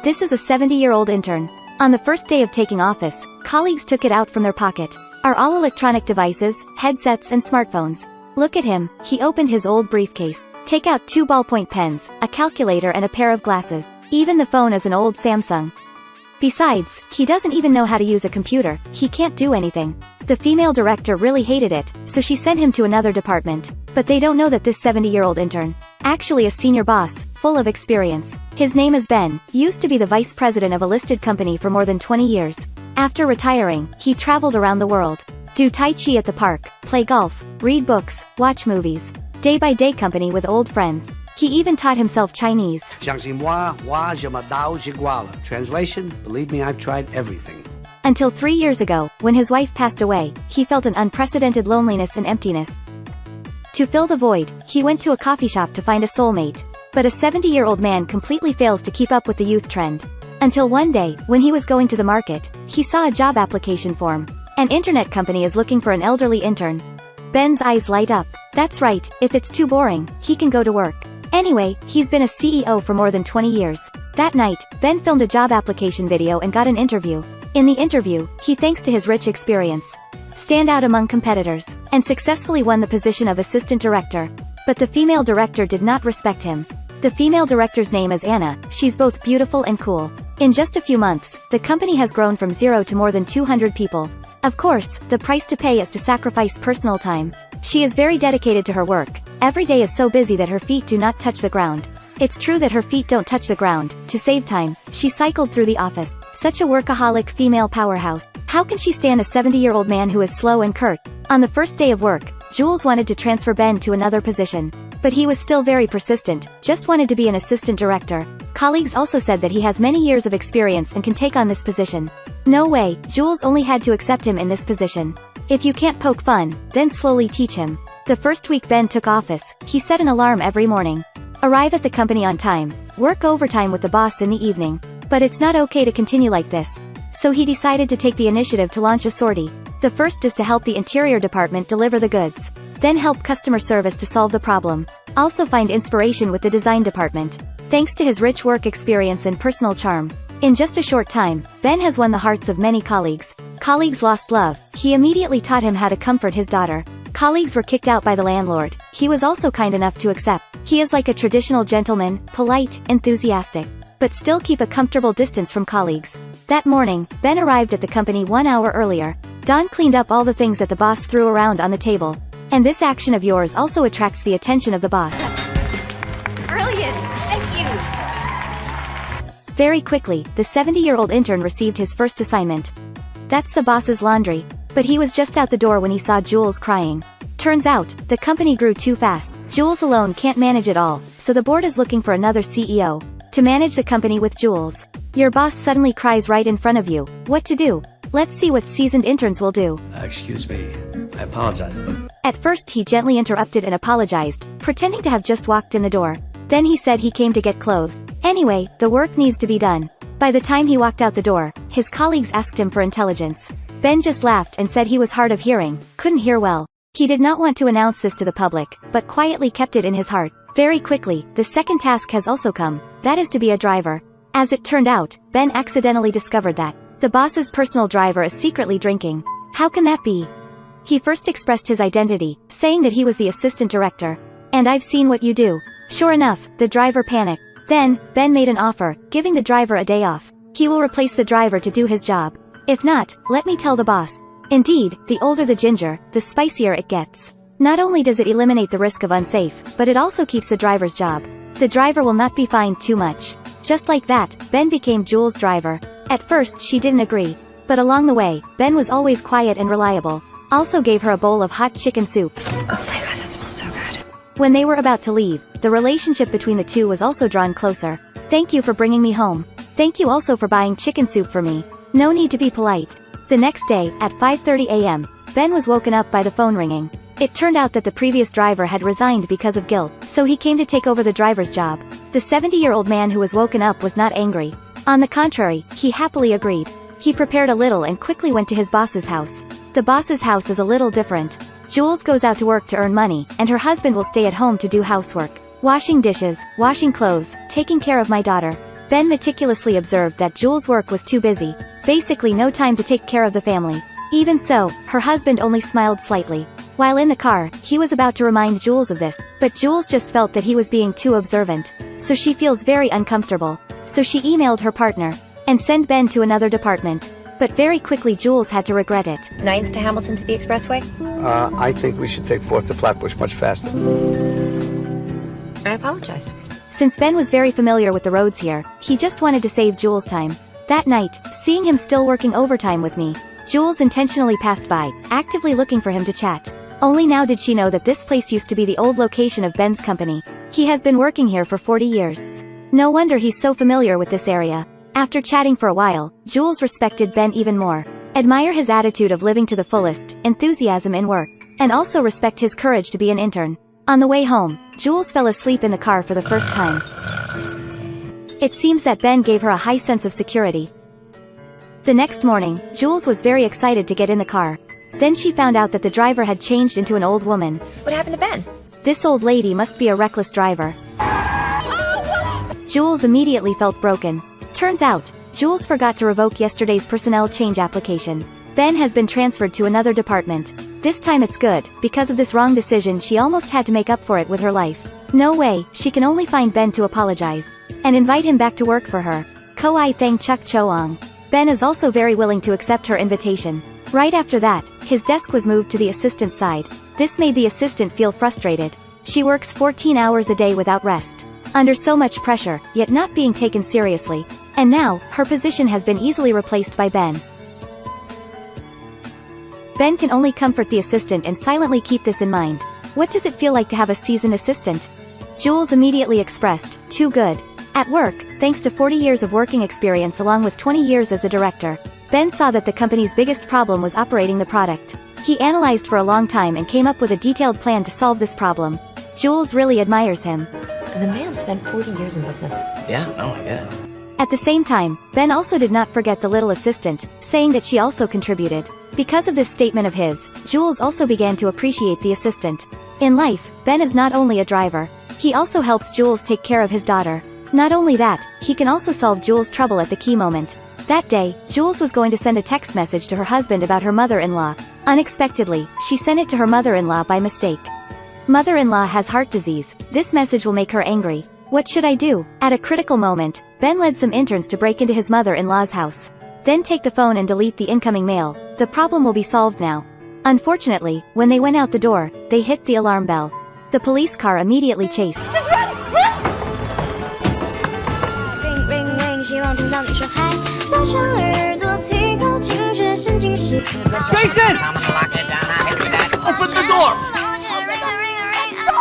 This is a 70-year-old intern. On the first day of taking office, colleagues took it out from their pocket. Are all electronic devices, headsets and smartphones. Look at him, he opened his old briefcase. Take out 2 ballpoint pens, a calculator and a pair of glasses. Even the phone is an old Samsung. Besides, he doesn't even know how to use a computer, he can't do anything. The female director really hated it, so she sent him to another department. But they don't know that this 70-year-old intern, actually a senior boss, full of experience. His name is Ben, used to be the vice president of a listed company for more than 20 years. After retiring, he traveled around the world. Do Tai Chi at the park, play golf, read books, watch movies. Day-by-day company with old friends. He even taught himself Chinese. Translation, believe me, I've tried everything. Until 3 years ago, when his wife passed away, he felt an unprecedented loneliness and emptiness. To fill the void, he went to a coffee shop to find a soulmate. But a 70-year-old man completely fails to keep up with the youth trend. Until one day, when he was going to the market, he saw a job application form. An internet company is looking for an elderly intern. Ben's eyes light up. That's right, if it's too boring, he can go to work. Anyway, he's been a CEO for more than 20 years. That night, Ben filmed a job application video and got an interview. In the interview, he thanks to his rich experience, stand out among competitors, and successfully won the position of assistant director. But the female director did not respect him. The female director's name is Anna, she's both beautiful and cool. In just a few months, the company has grown from 0 to more than 200 people. Of course, the price to pay is to sacrifice personal time. She is very dedicated to her work. Every day is so busy that her feet do not touch the ground. It's true that her feet don't touch the ground. To save time, she cycled through the office. Such a workaholic female powerhouse. How can she stand a 70-year-old man who is slow and curt? On the first day of work, Jules wanted to transfer Ben to another position. But he was still very persistent, just wanted to be an assistant director. Colleagues also said that he has many years of experience and can take on this position. No way, Jules only had to accept him in this position. If you can't poke fun, then slowly teach him. The first week Ben took office, he set an alarm every morning. Arrive at the company on time, work overtime with the boss in the evening. But it's not okay to continue like this. So he decided to take the initiative to launch a sortie. The first is to help the interior department deliver the goods. Then help customer service to solve the problem. Also find inspiration with the design department. Thanks to his rich work experience and personal charm. In just a short time, Ben has won the hearts of many colleagues. Colleagues lost love, he immediately taught him how to comfort his daughter. Colleagues were kicked out by the landlord, he was also kind enough to accept. He is like a traditional gentleman, polite, enthusiastic, but still keep a comfortable distance from colleagues. That morning, Ben arrived at the company 1 hour earlier. Don cleaned up all the things that the boss threw around on the table. And this action of yours also attracts the attention of the boss. Brilliant! Thank you! Very quickly, the 70-year-old intern received his first assignment. That's the boss's laundry. But he was just out the door when he saw Jules crying. Turns out, the company grew too fast. Jules alone can't manage it all, so the board is looking for another CEO to manage the company with Jules. Your boss suddenly cries right in front of you. What to do? Let's see what seasoned interns will do. Excuse me, I apologize. At first he gently interrupted and apologized, pretending to have just walked in the door. Then he said he came to get clothes. Anyway, the work needs to be done. By the time he walked out the door, his colleagues asked him for intelligence. Ben just laughed and said he was hard of hearing, couldn't hear well. He did not want to announce this to the public, but quietly kept it in his heart. Very quickly, the second task has also come. That is to be a driver. As it turned out, Ben accidentally discovered that the boss's personal driver is secretly drinking. How can that be? He first expressed his identity, saying that he was the assistant director. And I've seen what you do. Sure enough, the driver panicked. Then, Ben made an offer, giving the driver a day off. He will replace the driver to do his job. If not, let me tell the boss. Indeed, the older the ginger, the spicier it gets. Not only does it eliminate the risk of unsafe, but it also keeps the driver's job. The driver will not be fined too much. Just like that, Ben became Jules' driver. At first she didn't agree. But along the way, Ben was always quiet and reliable. Also gave her a bowl of hot chicken soup. Oh my god, that smells so good. When they were about to leave, the relationship between the two was also drawn closer. Thank you for bringing me home. Thank you also for buying chicken soup for me. No need to be polite. The next day, at 5:30 a.m., Ben was woken up by the phone ringing. It turned out that the previous driver had resigned because of guilt, so he came to take over the driver's job. The 70-year-old man who was woken up was not angry. On the contrary, he happily agreed. He prepared a little and quickly went to his boss's house. The boss's house is a little different. Jules goes out to work to earn money, and her husband will stay at home to do housework. Washing dishes, washing clothes, taking care of my daughter. Ben meticulously observed that Jules' work was too busy, basically no time to take care of the family. Even so, her husband only smiled slightly. While in the car, he was about to remind Jules of this, but Jules just felt that he was being too observant. So she feels very uncomfortable. So she emailed her partner and sent Ben to another department. But very quickly Jules had to regret it. 9th to Hamilton to the expressway? I think we should take 4th to Flatbush much faster. I apologize. Since Ben was very familiar with the roads here, he just wanted to save Jules time. That night, seeing him still working overtime with me, Jules intentionally passed by, actively looking for him to chat. Only now did she know that this place used to be the old location of Ben's company. He has been working here for 40 years. No wonder he's so familiar with this area. After chatting for a while, Jules respected Ben even more. Admire his attitude of living to the fullest, enthusiasm in work, and also respect his courage to be an intern. On the way home, Jules fell asleep in the car for the first time. It seems that Ben gave her a high sense of security. The next morning, Jules was very excited to get in the car. Then she found out that the driver had changed into an old woman. What happened to Ben? This old lady must be a reckless driver. Jules immediately felt broken. Turns out, Jules forgot to revoke yesterday's personnel change application. Ben has been transferred to another department. This time it's good, because of this wrong decision she almost had to make up for it with her life. No way, she can only find Ben to apologize and invite him back to work for her. Ko-ai thang chuk choang. Ben is also very willing to accept her invitation. Right after that, his desk was moved to the assistant's side. This made the assistant feel frustrated. She works 14 hours a day without rest, under so much pressure, yet not being taken seriously. And now, her position has been easily replaced by Ben. Ben can only comfort the assistant and silently keep this in mind. What does it feel like to have a seasoned assistant? Jules immediately expressed, too good. At work, thanks to 40 years of working experience along with 20 years as a director, Ben saw that the company's biggest problem was operating the product. He analyzed for a long time and came up with a detailed plan to solve this problem. Jules really admires him. The man spent 40 years in business. Yeah, no, I get it. At the same time, Ben also did not forget the little assistant, saying that she also contributed. Because of this statement of his, Jules also began to appreciate the assistant. In life, Ben is not only a driver. He also helps Jules take care of his daughter. Not only that, he can also solve Jules' trouble at the key moment. That day, Jules was going to send a text message to her husband about her mother-in-law. Unexpectedly, she sent it to her mother-in-law by mistake. Mother-in-law has heart disease. This message will make her angry. What should I do? At a critical moment, Ben led some interns to break into his mother-in-law's house. Then take the phone and delete the incoming mail. The problem will be solved now. Unfortunately, when they went out the door, they hit the alarm bell. The police car immediately chased. Just run! Run! Ring ring ring，希望听到你说嗨，拉长耳朵，提高警觉，神经细。 Jason! Open the door!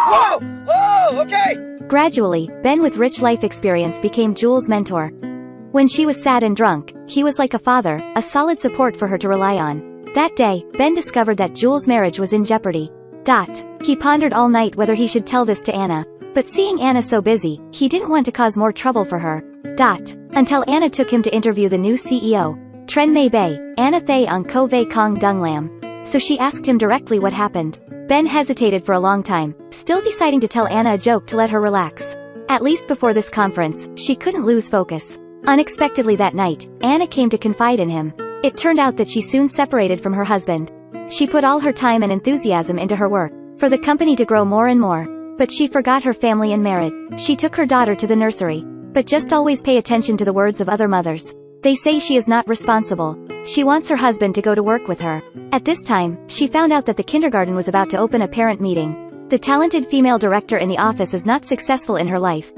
Whoa! Oh, okay! Gradually, Ben with rich life experience became Jules' mentor. When she was sad and drunk, he was like a father, a solid support for her to rely on. That day, Ben discovered that Jules' marriage was in jeopardy. He pondered all night whether he should tell this to Anna. But seeing Anna so busy, he didn't want to cause more trouble for her. Until Anna took him to interview the new CEO. Tren Mei Bei, Anna Thay on Ko Vei Kong Dung Lam. So she asked him directly what happened. Ben hesitated for a long time, still deciding to tell Anna a joke to let her relax. At least before this conference, she couldn't lose focus. Unexpectedly that night, Anna came to confide in him. It turned out that she soon separated from her husband. She put all her time and enthusiasm into her work, for the company to grow more and more. But she forgot her family and marriage. She took her daughter to the nursery. But just always pay attention to the words of other mothers. They say she is not responsible. She wants her husband to go to work with her. At this time, she found out that the kindergarten was about to open a parent meeting. The talented female director in the office is not successful in her life.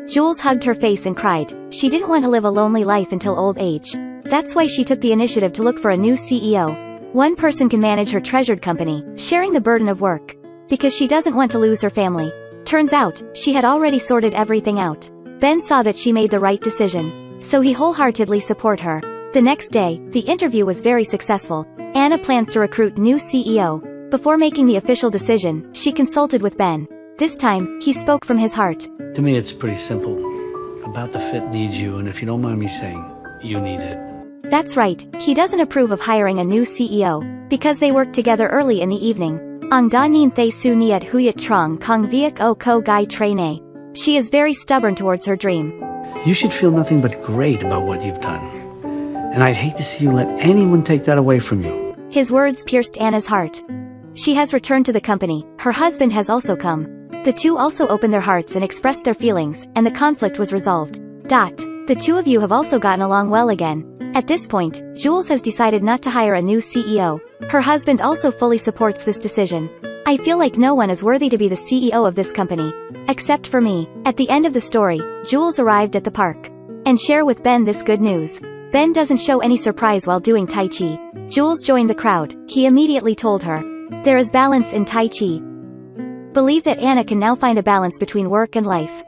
Jules hugged her face and cried. She didn't want to live a lonely life until old age. That's why she took the initiative to look for a new CEO. One person can manage her treasured company, sharing the burden of work. Because she doesn't want to lose her family. Turns out, she had already sorted everything out. Ben saw that she made the right decision. So he wholeheartedly support her. The next day, the interview was very successful. Anna plans to recruit new CEO. Before making the official decision, she consulted with Ben. This time, he spoke from his heart. To me, it's pretty simple. About the fit needs you, and if you don't mind me saying, you need it. That's right, he doesn't approve of hiring a new CEO. Because they worked together early in the evening. Ang da nin thay su niet huyet trong kong viet o ko gai traine. She is very stubborn towards her dream. You should feel nothing but great about what you've done. And I'd hate to see you let anyone take that away from you. His words pierced Anna's heart. She has returned to the company. Her husband has also come. The two also opened their hearts and expressed their feelings, and the conflict was resolved. The two of you have also gotten along well again. At this point, Jules has decided not to hire a new CEO. Her husband also fully supports this decision. I feel like no one is worthy to be the CEO of this company. Except for me. At the end of the story, Jules arrived at the park. And share with Ben this good news. Ben doesn't show any surprise while doing Tai Chi. Jules joined the crowd. He immediately told her, "There is balance in Tai Chi." Believe that Anna can now find a balance between work and life.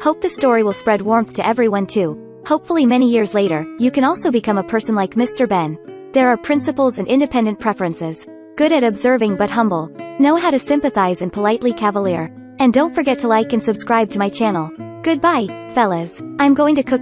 Hope the story will spread warmth to everyone too. Hopefully many years later, you can also become a person like Mr. Ben. There are principles and independent preferences. Good at observing but humble. Know how to sympathize and politely cavalier. And don't forget to like and subscribe to my channel. Goodbye, fellas. I'm going to cook.